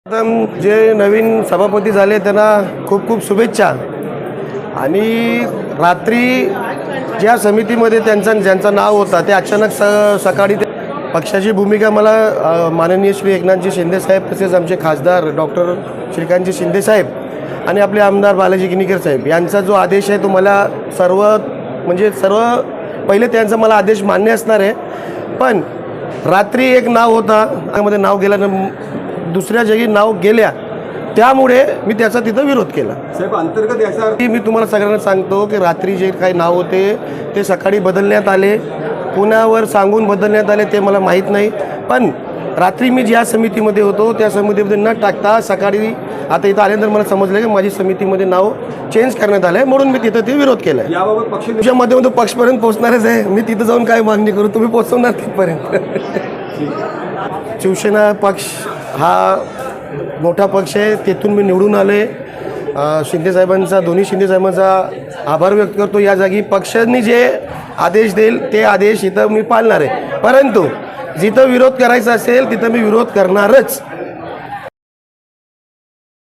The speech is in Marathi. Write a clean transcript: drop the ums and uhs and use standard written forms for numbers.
जे नवीन सभापती झाले त्यांना खूप खूप शुभेच्छा। आणि रात्री ज्या समितीमध्ये ज्यांचं नाव होता ते अचानक सकाळी पक्षाची भूमिका मला माननीय श्री एकनाथजी शिंदे साहेब तसेच आमचे खासदार डॉक्टर श्रीकांतजी शिंदे साहेब आणि आपले आमदार बालाजी किनीकर साहेब यांचा जो आदेश आहे तो मला सर्व पहिले त्यांचा मला आदेश मान्य असणार आहे। पण रात्री एक नाव होता त्यामध्ये नाव गेल्यानं दुसऱ्या जागी नाव गेल्या त्यामुळे मी त्याचा तिथं विरोध केला। साहेब अंतर्गत याचा मी तुम्हाला सगळ्यांना सांगतो की रात्री जे काही नाव होते ते सकाळी बदलण्यात आले, पुण्यावर सांगून बदलण्यात आले ते मला माहीत नाही। पण रात्री मी ज्या समितीमध्ये होतो त्या समितीमध्ये न टाकता सकाळी आता इथं आल्यानंतर मला समजलं की माझी समितीमध्ये नाव चेंज करण्यात आलं आहे, म्हणून मी तिथं ते विरोध केला आहे। याबाबत पक्ष तुमच्या माध्यमातून पक्षपर्यंत पोहोचणारच आहे, मी तिथं जाऊन काय मागणी करू, तुम्ही पोहोचवणार तिथपर्यंत। शिवसेना पक्ष हा मोठा पक्ष आहे, तेथून मी निवडून आले। शिंदेसाहेबांचा दोन्ही शिंदेसाहेबांचा आभार व्यक्त करतो। या जागी पक्षांनी जे आदेश देईल ते आदेश इथं मी पाळणार आहे, परंतु जिथं विरोध करायचा असेल तिथं मी विरोध करणारच।